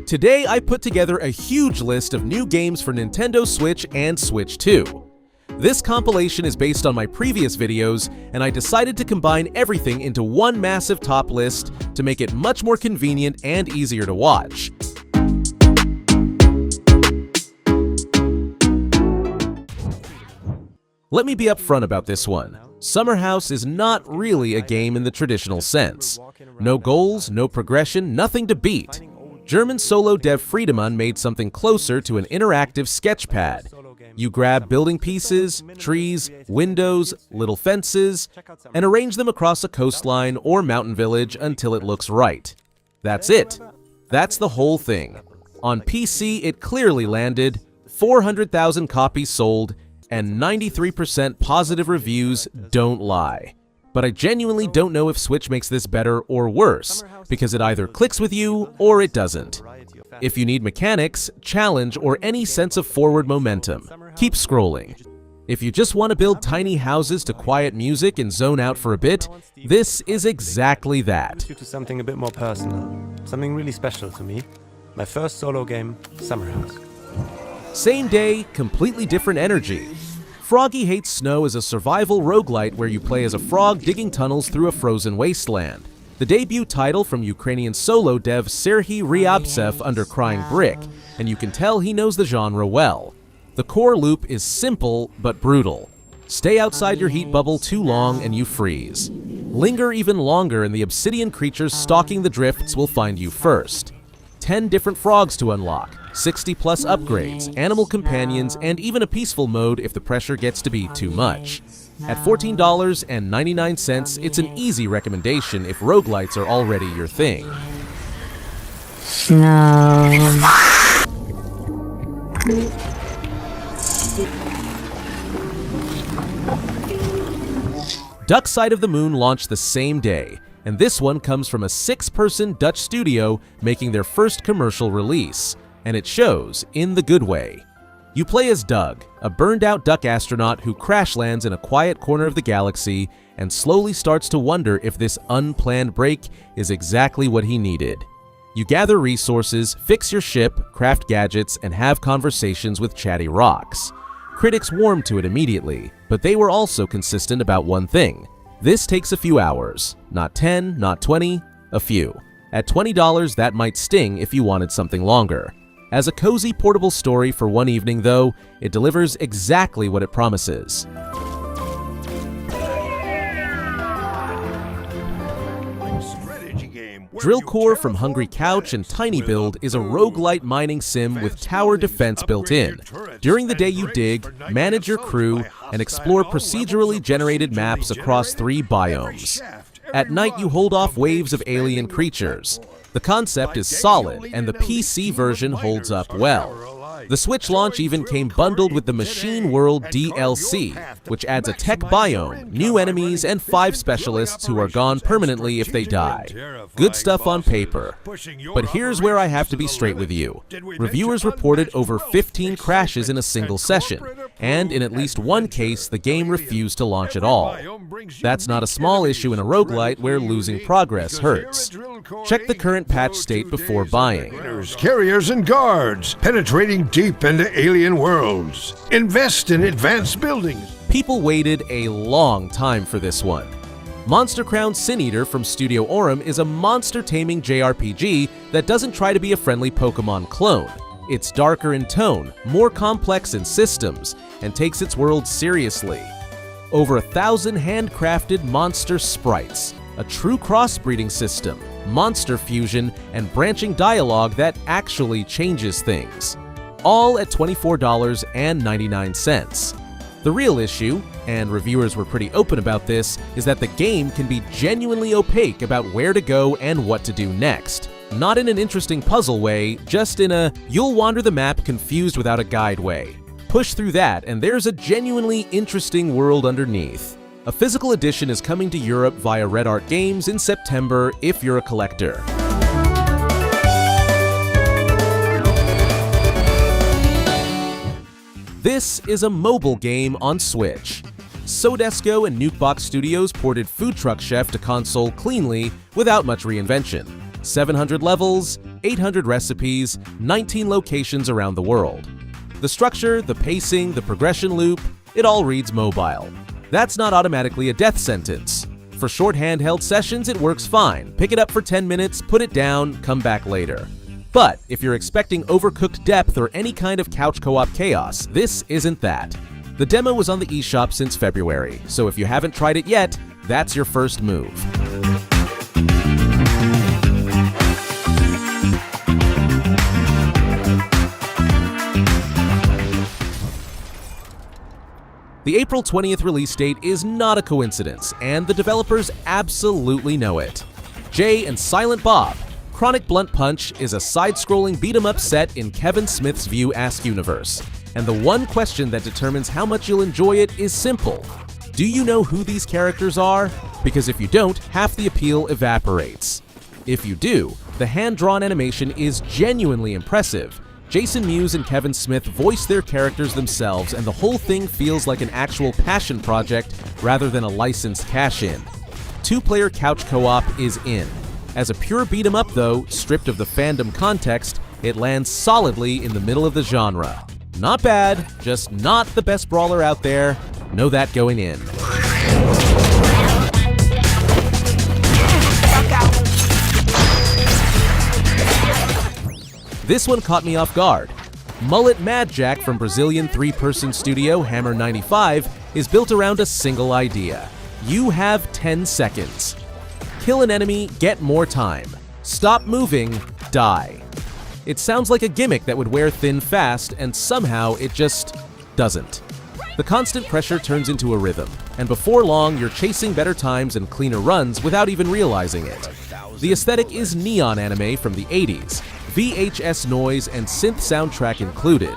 Today I put together a huge list of new games for Nintendo Switch and Switch 2. This compilation is based on my previous videos, and I decided to combine everything into one massive top list to make it much more convenient and easier to watch. Let me be upfront about this one. SUMMERHOUSE is not really a game in the traditional sense. No goals, no progression, nothing to beat. German solo dev Friedemann made something closer to an interactive sketchpad. You grab building pieces, trees, windows, little fences, and arrange them across a coastline or mountain village until it looks right. That's it. That's the whole thing. On PC, it clearly landed, 400,000 copies sold, and 93% positive reviews don't lie. But I genuinely don't know if Switch makes this better or worse, because it either clicks with you or it doesn't. If you need mechanics, challenge, or any sense of forward momentum, keep scrolling. If you just want to build tiny houses to quiet music and zone out for a bit, this is exactly that. To something a bit more personal, something really special to me. My first solo game, SUMMERHOUSE. Same day, completely different energy. Froggy Hates Snow is a survival roguelite where you play as a frog digging tunnels through a frozen wasteland. The debut title from Ukrainian solo dev Serhiy Ryabtsev under Crying Brick, and you can tell he knows the genre well. The core loop is simple but brutal. Stay outside your heat bubble too long and you freeze. Linger even longer and the obsidian creatures stalking the drifts will find you first. 10 different frogs to unlock, 60 plus upgrades, animal companions, and even a peaceful mode if the pressure gets to be too much. At $14.99, it's an easy recommendation if roguelites are already your thing. Duck Side of the Moon launched the same day, and this one comes from a 6-person Dutch studio making their first commercial release, and it shows in the good way. You play as Doug, a burned-out duck astronaut who crash lands in a quiet corner of the galaxy and slowly starts to wonder if this unplanned break is exactly what he needed. You gather resources, fix your ship, craft gadgets, and have conversations with chatty rocks. Critics warmed to it immediately, but they were also consistent about one thing. This takes a few hours. Not 10, not 20, a few. At $20, that might sting if you wanted something longer. As a cozy portable story for one evening, though, it delivers exactly what it promises. Drillcore from Hungry Couch and Tiny Build is a roguelite mining sim with tower defense built in. During the day you dig, manage your crew, and explore procedurally generated maps across 3 biomes. At night you hold off waves of alien creatures. The concept is solid, and the PC version holds up well. The Switch launch even came bundled with the Machine World DLC, which adds a tech biome, new enemies, and 5 specialists who are gone permanently if they die. Good stuff on paper. But here's where I have to be straight with you. Reviewers reported over 15 crashes in a single session, and in at least one case, the game refused to launch at all. That's not a small issue in a roguelite where losing progress hurts. Check the current patch state before buying. Carriers and guards, penetrating deep into alien worlds. Invest in advanced buildings. People waited a long time for this one. Monster Crown Sin Eater from Studio Aurum is a monster-taming JRPG that doesn't try to be a friendly Pokemon clone. It's darker in tone, more complex in systems, and takes its world seriously. Over 1,000 handcrafted monster sprites, a true crossbreeding system, monster fusion, and branching dialogue that actually changes things. All at $24.99. The real issue, and reviewers were pretty open about this, is that the game can be genuinely opaque about where to go and what to do next. Not in an interesting puzzle way, just in a you'll wander the map confused without a guide way. Push through that, and there's a genuinely interesting world underneath. A physical edition is coming to Europe via Red Art Games in September if you're a collector. This is a mobile game on Switch. Sodesco and Nukebox Studios ported Food Truck Chef to console cleanly without much reinvention. 700 levels, 800 recipes, 19 locations around the world. The structure, the pacing, the progression loop, it all reads mobile. That's not automatically a death sentence. For short handheld sessions, it works fine. Pick it up for 10 minutes, put it down, come back later. But if you're expecting overcooked depth or any kind of couch co-op chaos, this isn't that. The demo was on the eShop since February, so if you haven't tried it yet, that's your first move. The April 20th release date is not a coincidence, and the developers absolutely know it. Jay and Silent Bob. Chronic Blunt Punch is a side-scrolling beat-em-up set in Kevin Smith's View-esque universe, and the one question that determines how much you'll enjoy it is simple. Do you know who these characters are? Because if you don't, half the appeal evaporates. If you do, the hand-drawn animation is genuinely impressive. Jason Mewes and Kevin Smith voice their characters themselves, and the whole thing feels like an actual passion project rather than a licensed cash-in. Two-player couch co-op is in. As a pure beat-em-up though, stripped of the fandom context, it lands solidly in the middle of the genre. Not bad, just not the best brawler out there. Know that going in. This one caught me off guard. Mullet MADJACK from Brazilian three-person studio Hammer 95 is built around a single idea. You have 10 seconds. Kill an enemy, get more time. Stop moving, die. It sounds like a gimmick that would wear thin fast, and somehow it just doesn't. The constant pressure turns into a rhythm, and before long you're chasing better times and cleaner runs without even realizing it. The aesthetic is neon anime from the 80s, VHS noise and synth soundtrack included.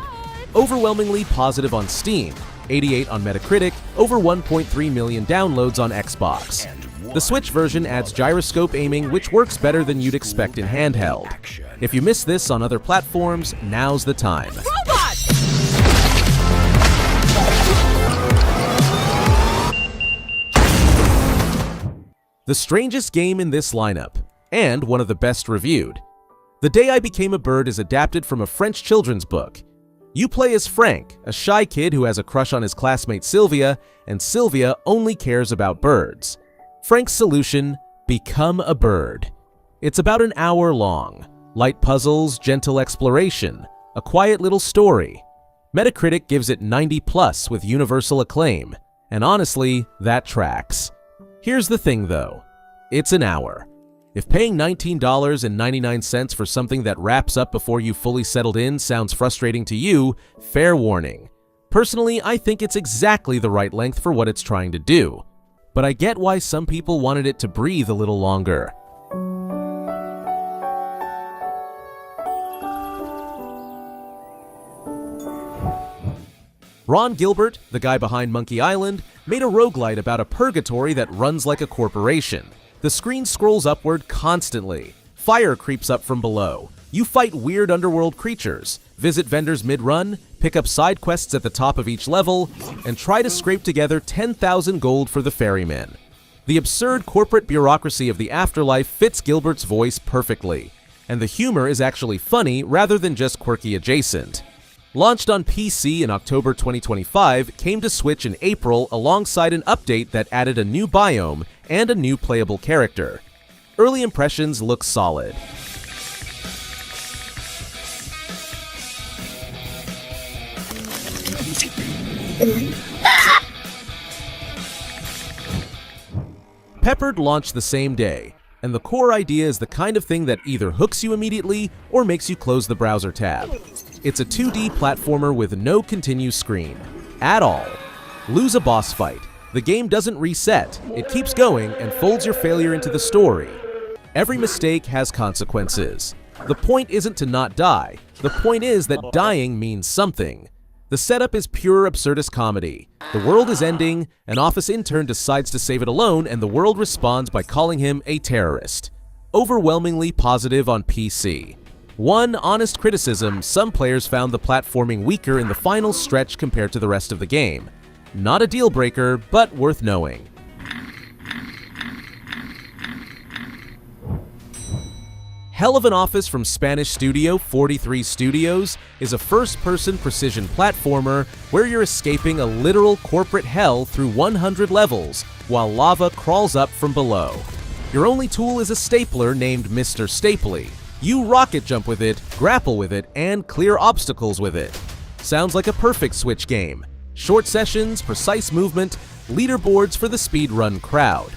Overwhelmingly positive on Steam, 88 on Metacritic, over 1.3 million downloads on Xbox. The Switch version adds gyroscope aiming, which works better than you'd expect in handheld. If you miss this on other platforms, now's the time. The strangest game in this lineup, and one of the best reviewed. The Day I Became a Bird is adapted from a French children's book. You play as Frank, a shy kid who has a crush on his classmate Sylvia, and Sylvia only cares about birds. Frank's solution: become a bird. It's about an hour long. Light puzzles, gentle exploration, a quiet little story. Metacritic gives it 90+ with universal acclaim, and honestly, that tracks. Here's the thing though, it's an hour. If paying $19.99 for something that wraps up before you fully settled in sounds frustrating to you, fair warning. Personally, I think it's exactly the right length for what it's trying to do. But I get why some people wanted it to breathe a little longer. Ron Gilbert, the guy behind Monkey Island, made a roguelite about a purgatory that runs like a corporation. The screen scrolls upward constantly. Fire creeps up from below. You fight weird underworld creatures, visit vendors mid-run, pick up side quests at the top of each level, and try to scrape together 10,000 gold for the ferryman. The absurd corporate bureaucracy of the afterlife fits Gilbert's voice perfectly, and the humor is actually funny rather than just quirky adjacent. Launched on PC in October 2025, came to Switch in April alongside an update that added a new biome and a new playable character. Early impressions look solid. Peppered launched the same day, and the core idea is the kind of thing that either hooks you immediately or makes you close the browser tab. It's a 2D platformer with no continue screen, at all. Lose a boss fight. The game doesn't reset, it keeps going and folds your failure into the story. Every mistake has consequences. The point isn't to not die, the point is that dying means something. The setup is pure absurdist comedy. The world is ending, an office intern decides to save it alone, and the world responds by calling him a terrorist. Overwhelmingly positive on PC. One honest criticism, some players found the platforming weaker in the final stretch compared to the rest of the game. Not a deal breaker, but worth knowing. Hell of an Office from Spanish studio 43 Studios is a first-person precision platformer where you're escaping a literal corporate hell through 100 levels while lava crawls up from below. Your only tool is a stapler named Mr. Stapley. You rocket jump with it, grapple with it, and clear obstacles with it. Sounds like a perfect Switch game. Short sessions, precise movement, leaderboards for the speedrun crowd.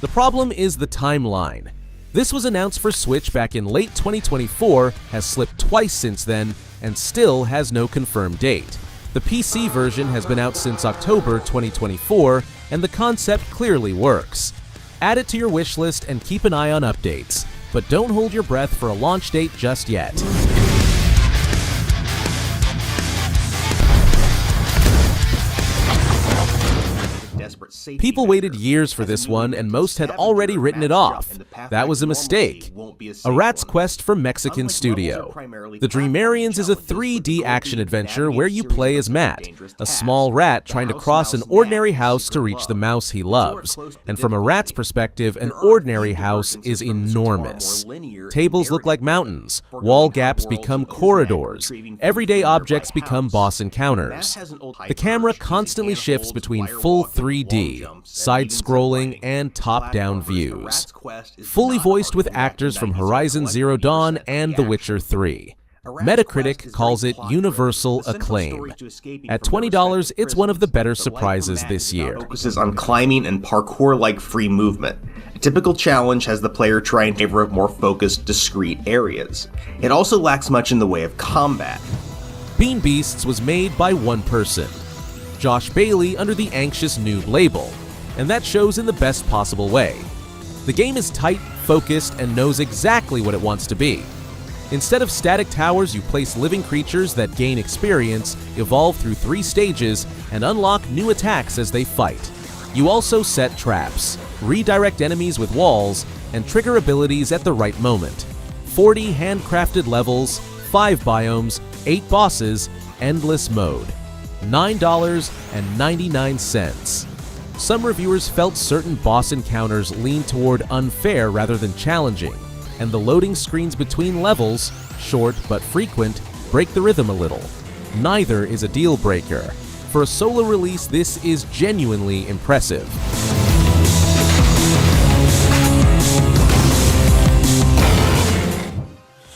The problem is the timeline. This was announced for Switch back in late 2024, has slipped twice since then, and still has no confirmed date. The PC version has been out since October 2024, and the concept clearly works. Add it to your wishlist and keep an eye on updates, but don't hold your breath for a launch date just yet. People waited years for this one, and most had already written it off. That was a mistake. A Rat's Quest from Mexican studio. The Dreamarians is a 3D action-adventure where you play as Matt, a small rat trying to cross an ordinary house to reach the mouse he loves. And from a rat's perspective, an ordinary house is enormous. Tables look like mountains, wall gaps become corridors, everyday objects become boss encounters. The camera constantly shifts between full 3D, side-scrolling, and top-down views. Fully voiced with actors from Horizon Zero Dawn and The Witcher 3. Metacritic calls it universal acclaim. At $20, it's one of the better surprises this year. Focuses on climbing and parkour-like free movement. A typical challenge has the player try in favor of more focused, discrete areas. It also lacks much in the way of combat. Bean Beasts was made by one person, Josh Bailey, under the Anxious Noob label, and that shows in the best possible way. The game is tight, focused, and knows exactly what it wants to be. Instead of static towers, you place living creatures that gain experience, evolve through 3 stages, and unlock new attacks as they fight. You also set traps, redirect enemies with walls, and trigger abilities at the right moment. 40 handcrafted levels, 5 biomes, 8 bosses, endless mode. $9.99. Some reviewers felt certain boss encounters lean toward unfair rather than challenging, and the loading screens between levels, short but frequent, break the rhythm a little. Neither is a deal breaker. For a solo release, this is genuinely impressive.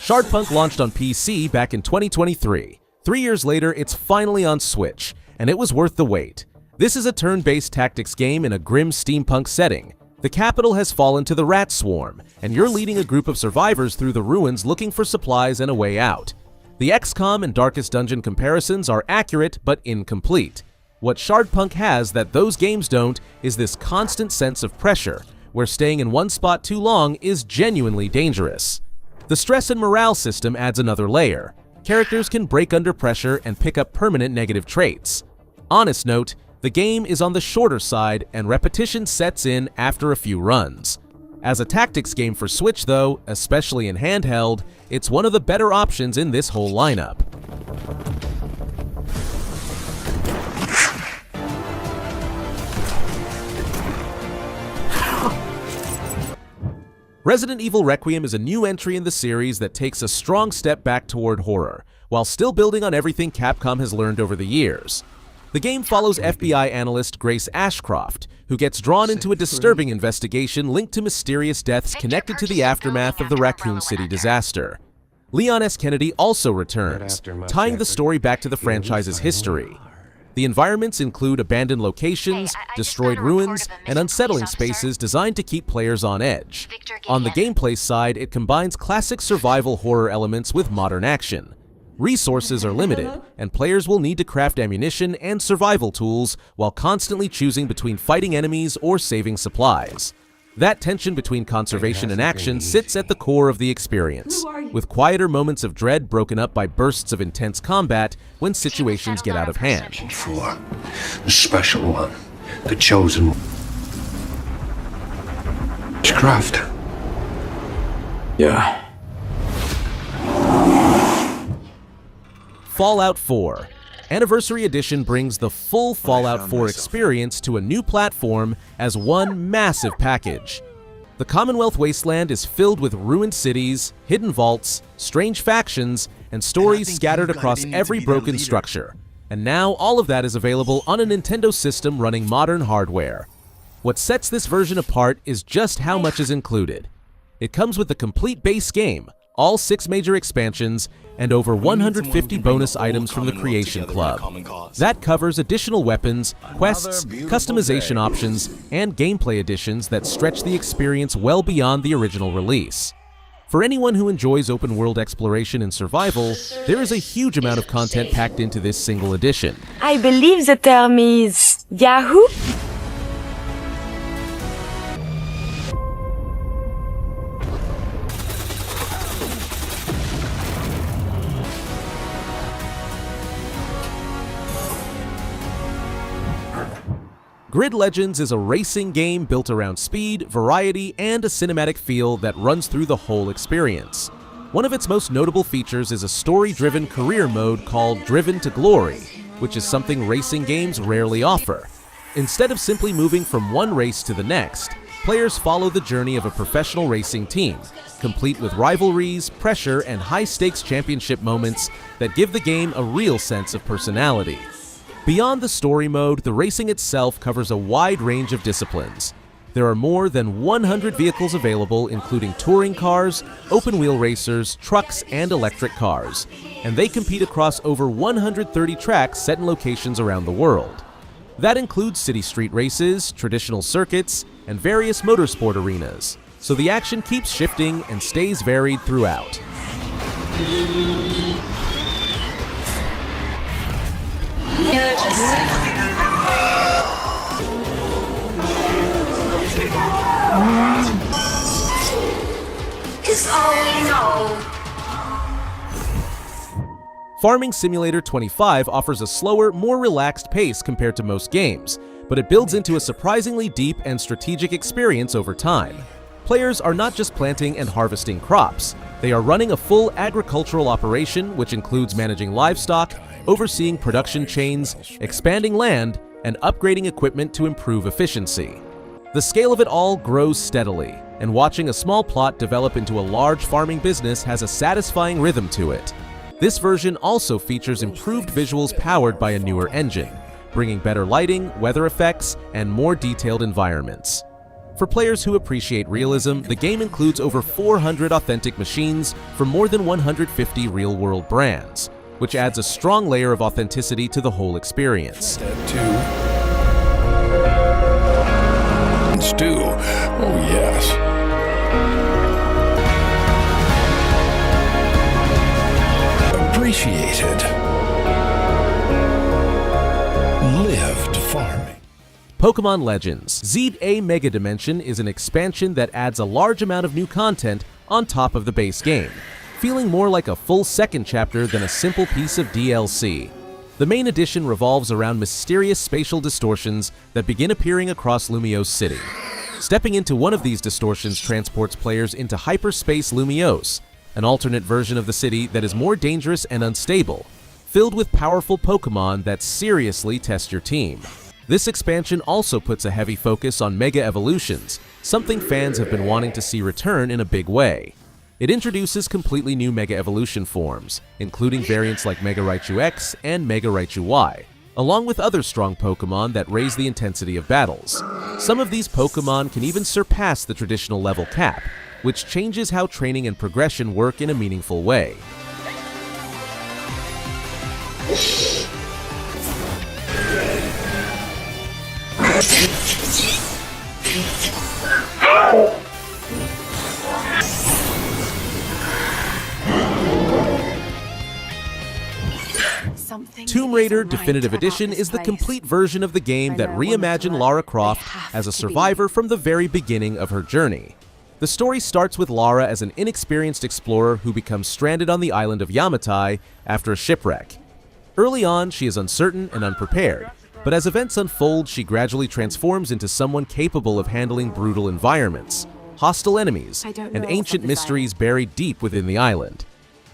Shardpunk launched on PC back in 2023. 3 years later, it's finally on Switch, and it was worth the wait. This is a turn-based tactics game in a grim steampunk setting. The capital has fallen to the rat swarm, and you're leading a group of survivors through the ruins looking for supplies and a way out. The XCOM and Darkest Dungeon comparisons are accurate but incomplete. What Shardpunk has that those games don't is this constant sense of pressure, where staying in one spot too long is genuinely dangerous. The stress and morale system adds another layer. Characters can break under pressure and pick up permanent negative traits. Honest note, the game is on the shorter side and repetition sets in after a few runs. As a tactics game for Switch though, especially in handheld, it's one of the better options in this whole lineup. Resident Evil Requiem is a new entry in the series that takes a strong step back toward horror, while still building on everything Capcom has learned over the years. The game follows FBI analyst Grace Ashcroft, who gets drawn into a disturbing investigation linked to mysterious deaths connected to the aftermath of the Raccoon City disaster. Leon S. Kennedy also returns, tying the story back to the franchise's history. The environments include abandoned locations, destroyed ruins, and unsettling spaces designed to keep players on edge. On the gameplay side, it combines classic survival horror elements with modern action. Resources are limited, and players will need to craft ammunition and survival tools while constantly choosing between fighting enemies or saving supplies. That tension between conservation and action sits at the core of the experience, with quieter moments of dread broken up by bursts of intense combat when situations get out of hand. For the special one, the chosen craft. Yeah. Fallout 4. Anniversary Edition brings the full Fallout 4 experience to a new platform as one massive package. The Commonwealth Wasteland is filled with ruined cities, hidden vaults, strange factions, and stories scattered across every broken structure. And now all of that is available on a Nintendo system running modern hardware. What sets this version apart is just how much is included. It comes with the complete base game, all 6 major expansions, and over 150 bonus items from the Creation Club. That covers additional weapons, quests, customization options, and gameplay additions that stretch the experience well beyond the original release. For anyone who enjoys open-world exploration and survival, there is a huge amount of content packed into this single edition. I believe the term is Yahoo? Grid Legends is a racing game built around speed, variety, and a cinematic feel that runs through the whole experience. One of its most notable features is a story-driven career mode called Driven to Glory, which is something racing games rarely offer. Instead of simply moving from one race to the next, players follow the journey of a professional racing team, complete with rivalries, pressure, and high-stakes championship moments that give the game a real sense of personality. Beyond the story mode, the racing itself covers a wide range of disciplines. There are more than 100 vehicles available, including touring cars, open-wheel racers, trucks, and electric cars, and they compete across over 130 tracks set in locations around the world. That includes city street races, traditional circuits, and various motorsport arenas, so the action keeps shifting and stays varied throughout. Farming Simulator 25 offers a slower, more relaxed pace compared to most games, but it builds into a surprisingly deep and strategic experience over time. Players are not just planting and harvesting crops, they are running a full agricultural operation which includes managing livestock, overseeing production chains, expanding land, and upgrading equipment to improve efficiency. The scale of it all grows steadily, and watching a small plot develop into a large farming business has a satisfying rhythm to it. This version also features improved visuals powered by a newer engine, bringing better lighting, weather effects, and more detailed environments. For players who appreciate realism, the game includes over 400 authentic machines from more than 150 real-world brands, which adds a strong layer of authenticity to the whole experience. Stew. Oh, yes. Appreciated. Lived farming. Pokemon Legends Zed A Mega Dimension is an expansion that adds a large amount of new content on top of the base game, feeling more like a full second chapter than a simple piece of DLC. The main edition revolves around mysterious spatial distortions that begin appearing across Lumiose City. Stepping into one of these distortions transports players into Hyperspace Lumiose, an alternate version of the city that is more dangerous and unstable, filled with powerful Pokemon that seriously test your team. This expansion also puts a heavy focus on Mega Evolutions, something fans have been wanting to see return in a big way. It introduces completely new Mega Evolution forms, including variants like Mega Raichu X and Mega Raichu Y, along with other strong Pokemon that raise the intensity of battles. Some of these Pokemon can even surpass the traditional level cap, which changes how training and progression work in a meaningful way. Tomb Raider Definitive Edition is the complete version of the game that reimagined Lara Croft as a survivor from the very beginning of her journey. The story starts with Lara as an inexperienced explorer who becomes stranded on the island of Yamatai after a shipwreck. Early on, she is uncertain and unprepared, but as events unfold, she gradually transforms into someone capable of handling brutal environments, hostile enemies, and ancient mysteries buried deep within the island.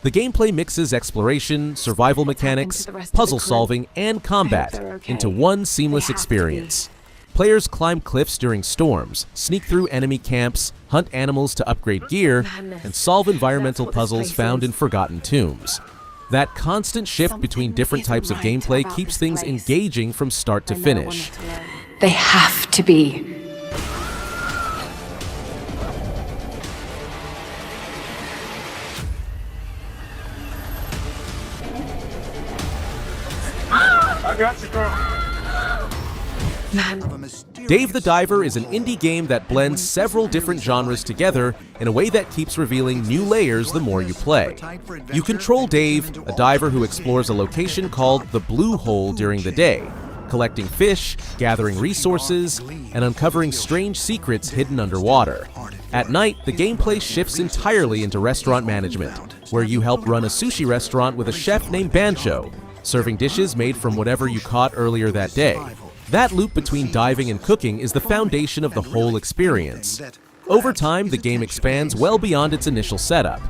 The gameplay mixes exploration, survival mechanics, puzzle solving, and combat into one seamless experience. Players climb cliffs during storms, sneak through enemy camps, hunt animals to upgrade gear, and solve environmental puzzles found in forgotten tombs. That constant shift between different types of gameplay keeps things engaging from start to finish. They have to be. Dave the Diver is an indie game that blends several different genres together in a way that keeps revealing new layers the more you play. You control Dave, a diver who explores a location called the Blue Hole during the day, collecting fish, gathering resources, and uncovering strange secrets hidden underwater. At night, the gameplay shifts entirely into restaurant management, where you help run a sushi restaurant with a chef named Bancho, serving dishes made from whatever you caught earlier that day. That loop between diving and cooking is the foundation of the whole experience. Over time, the game expands well beyond its initial setup.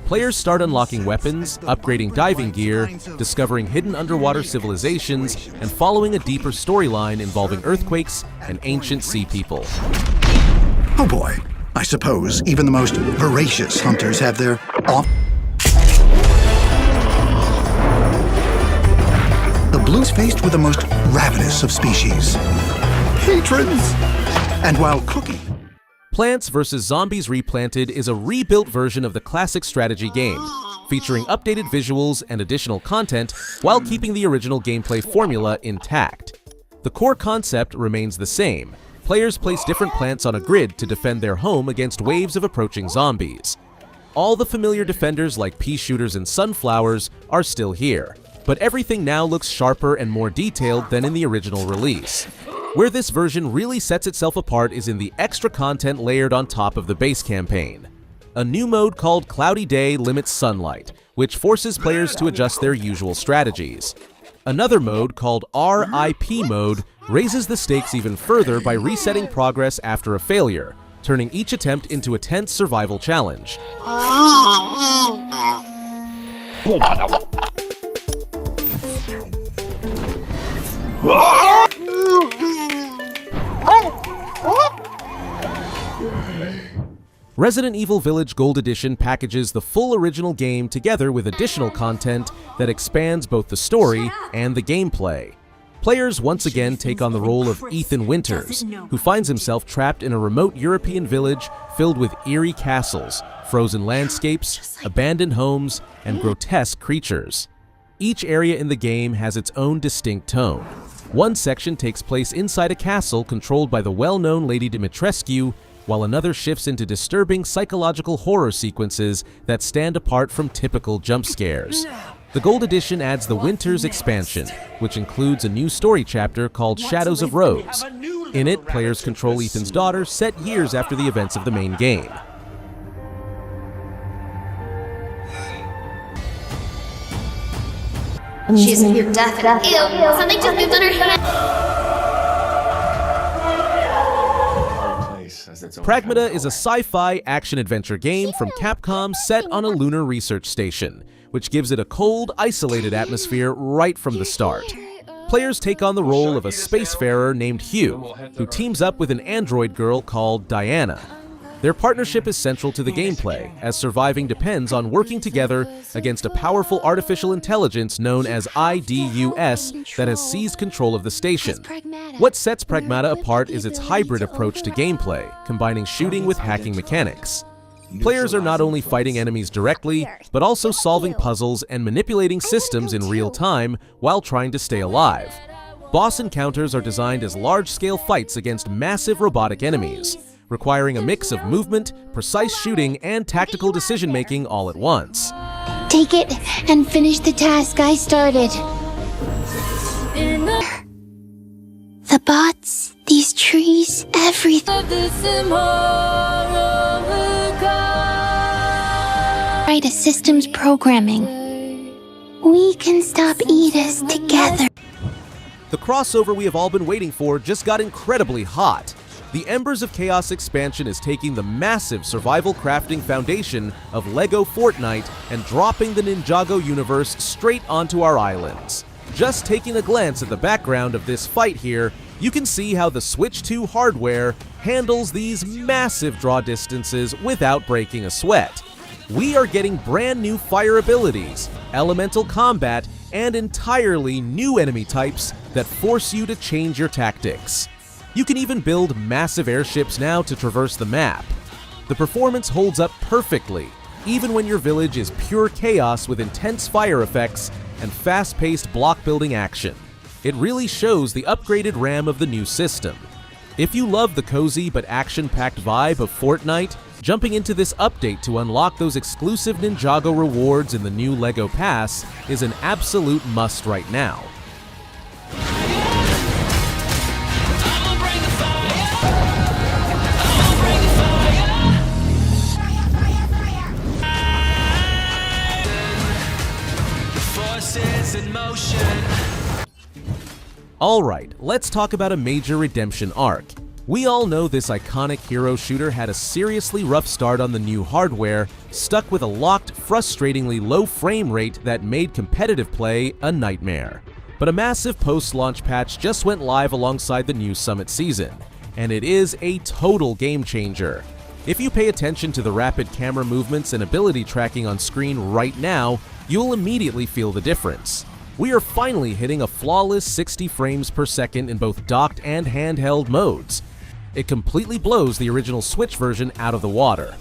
Players start unlocking weapons, upgrading diving gear, discovering hidden underwater civilizations, and following a deeper storyline involving earthquakes and ancient sea people. Oh boy, I suppose even the most voracious hunters have their off. The Blue's faced with the most ravenous of species. Patrons! And while cooking... Plants vs. Zombies Replanted is a rebuilt version of the classic strategy game, featuring updated visuals and additional content while keeping the original gameplay formula intact. The core concept remains the same. Players place different plants on a grid to defend their home against waves of approaching zombies. All the familiar defenders like pea shooters and sunflowers are still here, but everything now looks sharper and more detailed than in the original release. Where this version really sets itself apart is in the extra content layered on top of the base campaign. A new mode called Cloudy Day limits sunlight, which forces players to adjust their usual strategies. Another mode called RIP mode raises the stakes even further by resetting progress after a failure, turning each attempt into a tense survival challenge. Resident Evil Village Gold Edition packages the full original game together with additional content that expands both the story and the gameplay. Players once again take on the role of Ethan Winters, who finds himself trapped in a remote European village filled with eerie castles, frozen landscapes, abandoned homes, and grotesque creatures. Each area in the game has its own distinct tone. One section takes place inside a castle controlled by the well-known Lady Dimitrescu, while another shifts into disturbing psychological horror sequences that stand apart from typical jump scares. The Gold Edition adds the Winters expansion, which includes a new story chapter called Shadows of Rose. In it, players control Ethan's daughter set years after the events of the main game. She's near death. Ew, something just moved on her hand. PRAGMATA is a sci-fi action-adventure game from Capcom set on a lunar research station, which gives it a cold, isolated atmosphere right from the start. Players take on the role of a spacefarer named Hugh, who teams up with an android girl called Diana. Their partnership is central to the gameplay, as surviving depends on working together against a powerful artificial intelligence known as IDUS that has seized control of the station. What sets PRAGMATA apart is its hybrid approach to gameplay, combining shooting with hacking mechanics. Players are not only fighting enemies directly, but also solving puzzles and manipulating systems in real time while trying to stay alive. Boss encounters are designed as large-scale fights against massive robotic enemies, requiring a mix of movement, precise shooting, and tactical decision-making all at once. Take it and finish the task I started. The bots, these trees, everything. Right, a systems programming. We can stop Edis together. The crossover we have all been waiting for just got incredibly hot. The Embers of Chaos expansion is taking the massive survival crafting foundation of LEGO Fortnite and dropping the Ninjago universe straight onto our islands. Just taking a glance at the background of this fight here, You can see how the Switch 2 hardware handles these massive draw distances without breaking a sweat. We are getting brand new fire abilities, elemental combat, and entirely new enemy types that force you to change your tactics. You can even build massive airships now to traverse the map. The performance holds up perfectly, even when your village is pure chaos with intense fire effects and fast-paced block-building action. It really shows the upgraded RAM of the new system. If you love the cozy but action-packed vibe of Fortnite, jumping into this update to unlock those exclusive Ninjago rewards in the new LEGO Pass is an absolute must right now. Alright, let's talk about a major redemption arc. We all know this iconic hero shooter had a seriously rough start on the new hardware, stuck with a locked, frustratingly low frame rate that made competitive play a nightmare. But a massive post-launch patch just went live alongside the new Summit season, and it is a total game changer. If you pay attention to the rapid camera movements and ability tracking on screen right now, you'll immediately feel the difference. We are finally hitting a flawless 60 frames per second in both docked and handheld modes. It completely blows the original Switch version out of the water.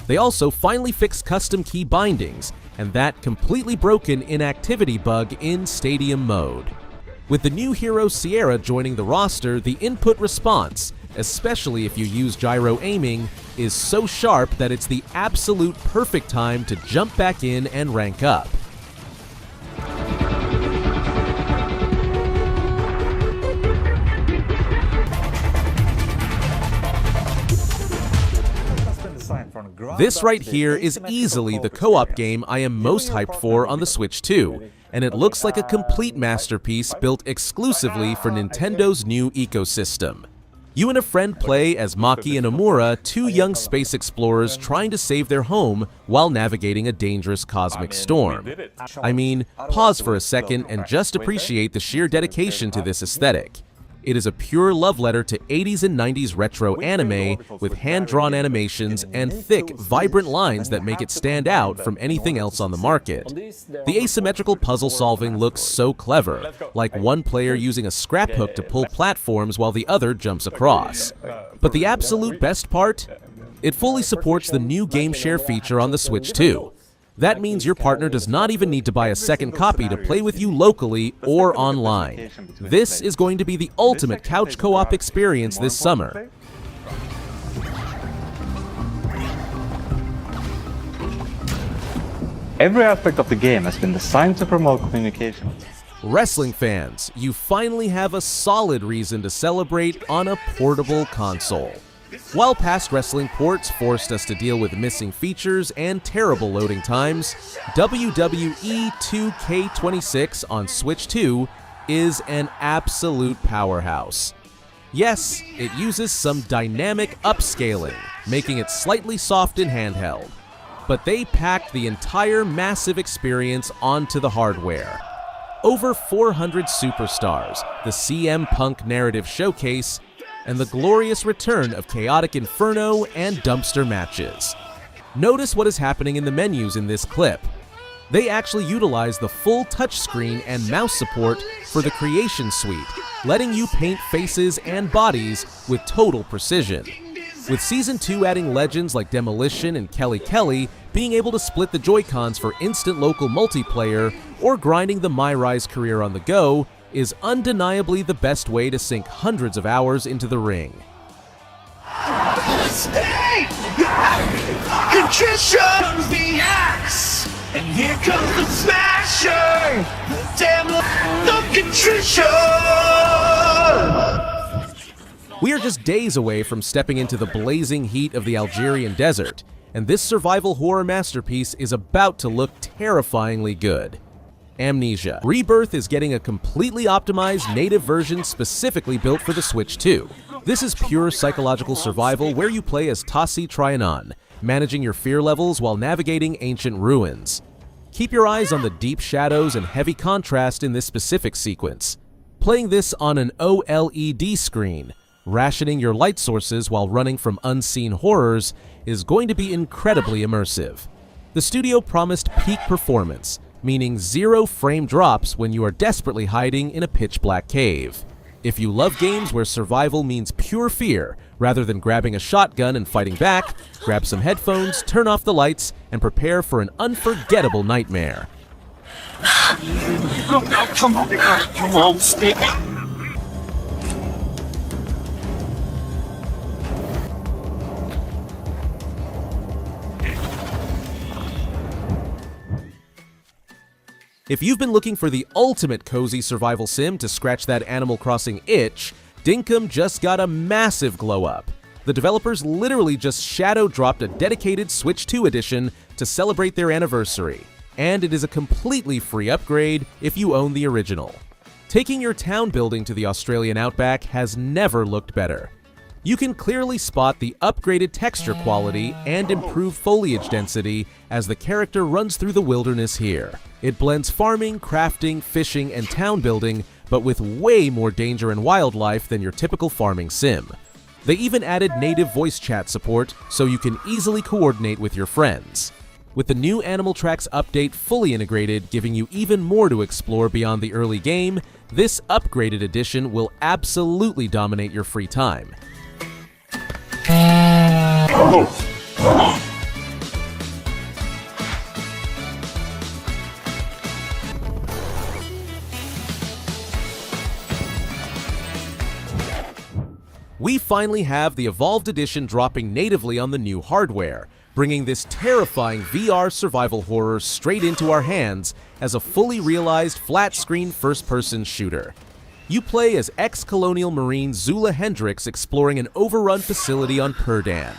They also finally fixed custom key bindings, and that completely broken inactivity bug in Stadium mode. With the new hero Sierra joining the roster, the input response, especially if you use gyro aiming, is so sharp that it's the absolute perfect time to jump back in and rank up. This right here is easily the co-op game I am most hyped for on the Switch 2, and it looks like a complete masterpiece built exclusively for Nintendo's new ecosystem. You and a friend play as Maki and Amura, two young space explorers trying to save their home while navigating a dangerous cosmic storm. I mean, pause for a second and just appreciate the sheer dedication to this aesthetic. It is a pure love letter to 80s and 90s retro anime with hand-drawn animations and thick, vibrant lines that make it stand out from anything else on the market. The asymmetrical puzzle solving looks so clever, like one player using a scrap hook to pull platforms while the other jumps across. But the absolute best part? It fully supports the new game share feature on the Switch 2. That means your partner does not even need to buy a second copy to play with you locally or online. This is going to be the ultimate couch co-op experience this summer. Every aspect of the game has been designed to promote communication. Wrestling fans, you finally have a solid reason to celebrate on a portable console. While past wrestling ports forced us to deal with missing features and terrible loading times, WWE 2K26 on Switch 2 is an absolute powerhouse. Yes, it uses some dynamic upscaling, making it slightly soft in handheld, but they packed the entire massive experience onto the hardware. Over 400 superstars, the CM Punk narrative showcase, and the glorious return of chaotic inferno and dumpster matches. Notice what is happening in the menus in this clip. They actually utilize the full touchscreen and mouse support for the Creation Suite, letting you paint faces and bodies with total precision. With Season 2 adding legends like Demolition and Kelly Kelly, being able to split the Joy-Cons for instant local multiplayer, or grinding the MyRise career on the go, is undeniably the best way to sink hundreds of hours into the ring. Stay! Contrition comes the axe, and here comes the smasher! Damn the contrition! We are just days away from stepping into the blazing heat of the Algerian desert, and this survival horror masterpiece is about to look terrifyingly good. Amnesia Rebirth is getting a completely optimized native version specifically built for the Switch 2. This is pure psychological survival where you play as Tassi Trianon, managing your fear levels while navigating ancient ruins. Keep your eyes on the deep shadows and heavy contrast in this specific sequence. Playing this on an OLED screen, rationing your light sources while running from unseen horrors, is going to be incredibly immersive. The studio promised peak performance, meaning 0 frame drops when you are desperately hiding in a pitch-black cave. If you love games where survival means pure fear, rather than grabbing a shotgun and fighting back, grab some headphones, turn off the lights, and prepare for an unforgettable nightmare. Come on, stick. If you've been looking for the ultimate cozy survival sim to scratch that Animal Crossing itch, Dinkum just got a massive glow up. The developers literally just shadow dropped a dedicated Switch 2 edition to celebrate their anniversary, and it is a completely free upgrade if you own the original. Taking your town building to the Australian outback has never looked better. You can clearly spot the upgraded texture quality and improved foliage density as the character runs through the wilderness here. It blends farming, crafting, fishing, and town building, but with way more danger and wildlife than your typical farming sim. They even added native voice chat support so you can easily coordinate with your friends. With the new Animal Tracks update fully integrated, giving you even more to explore beyond the early game, this upgraded edition will absolutely dominate your free time. We finally have the Evolved Edition dropping natively on the new hardware, bringing this terrifying VR survival horror straight into our hands as a fully realized flat-screen first-person shooter. You play as ex-colonial Marine Zula Hendricks exploring an overrun facility on Perdan.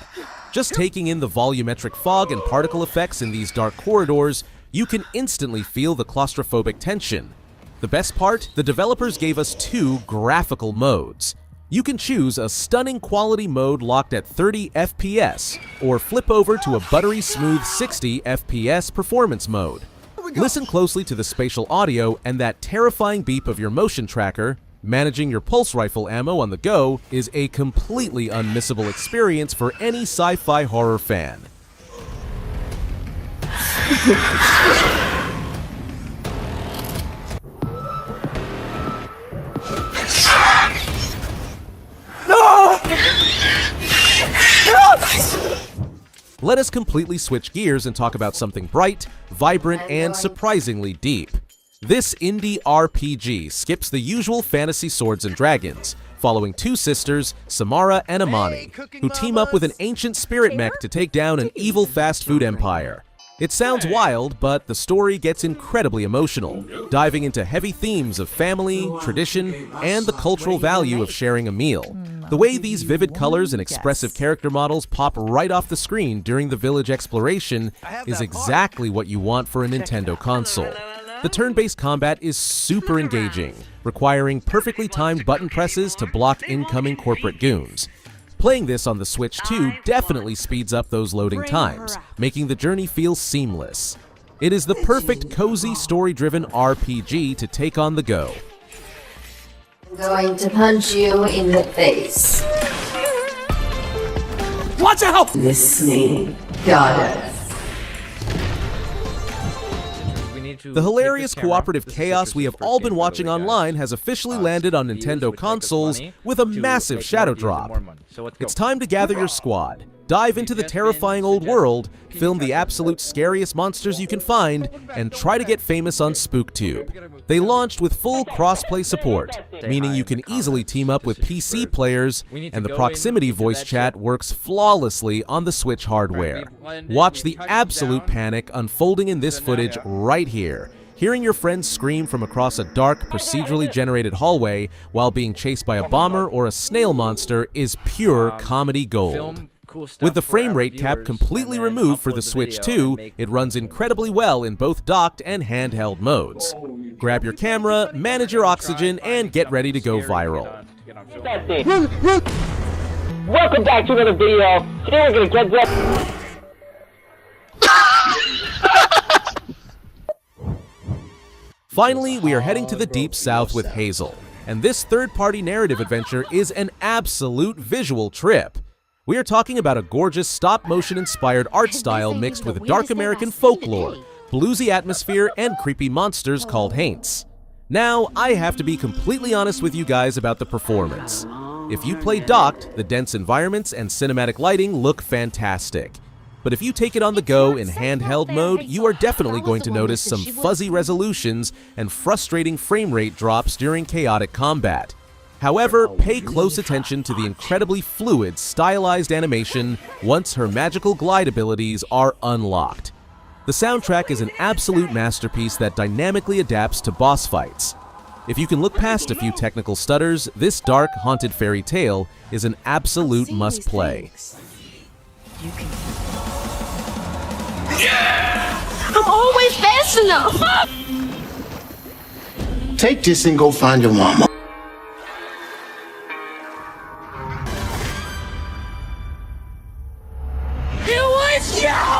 Just taking in the volumetric fog and particle effects in these dark corridors, you can instantly feel the claustrophobic tension. The best part? The developers gave us 2 graphical modes. You can choose a stunning quality mode locked at 30 FPS, or flip over to a buttery smooth 60 FPS performance mode. Listen closely to the spatial audio and that terrifying beep of your motion tracker. Managing your pulse rifle ammo on the go is a completely unmissable experience for any sci-fi horror fan. Let us completely switch gears and talk about something bright, vibrant, and surprisingly deep. This indie RPG skips the usual fantasy swords and dragons, following 2 sisters, Samara and Amani, who team up with an ancient spirit mech to take down an evil fast food empire. It sounds wild, but the story gets incredibly emotional, diving into heavy themes of family, tradition, and the cultural value of sharing a meal. The way these vivid colors and expressive character models pop right off the screen during the village exploration is exactly what you want for a Nintendo console. The turn-based combat is super engaging, requiring perfectly timed button presses to block incoming corporate goons. Playing this on the Switch 2 definitely speeds up those loading times, making the journey feel seamless. It is the perfect cozy story-driven RPG to take on the go. I'm going to punch you in the face. Watch out! Listening goddess. The hilarious cooperative chaos we have all been watching online has officially landed on Nintendo consoles with a massive shadow drop. It's time to gather your squad, dive into the terrifying old world, film the absolute scariest monsters you can find, and try to get famous on SpookTube. They launched with full cross-play support, meaning you can easily team up with PC players, and the proximity voice chat works flawlessly on the Switch hardware. Watch the absolute panic unfolding in this footage right here. Hearing your friends scream from across a dark, procedurally generated hallway while being chased by a bomber or a snail monster is pure comedy gold. With the frame rate cap completely removed for the Switch 2, it runs incredibly well in both docked and handheld modes. Grab your camera, manage your oxygen, and get ready to go viral. Welcome back to another video. Today we're gonna get this. Finally, we are heading to the Deep South with Hazel. and this third-party narrative adventure is an absolute visual trip. We are talking about a gorgeous stop-motion-inspired art style mixed with dark American folklore, bluesy atmosphere, and creepy monsters called haints. Now, I have to be completely honest with you guys about the performance. If you play docked, the dense environments and cinematic lighting look fantastic. But if you take it on the go in handheld mode, you are definitely going to notice some fuzzy resolutions and frustrating frame rate drops during chaotic combat. However, pay close attention to the incredibly fluid, stylized animation once her magical glide abilities are unlocked. The soundtrack is an absolute masterpiece that dynamically adapts to boss fights. If you can look past a few technical stutters, this dark, haunted fairy tale is an absolute must-play. Yeah! I'm always fast enough! Take this and go find your mama. It was you!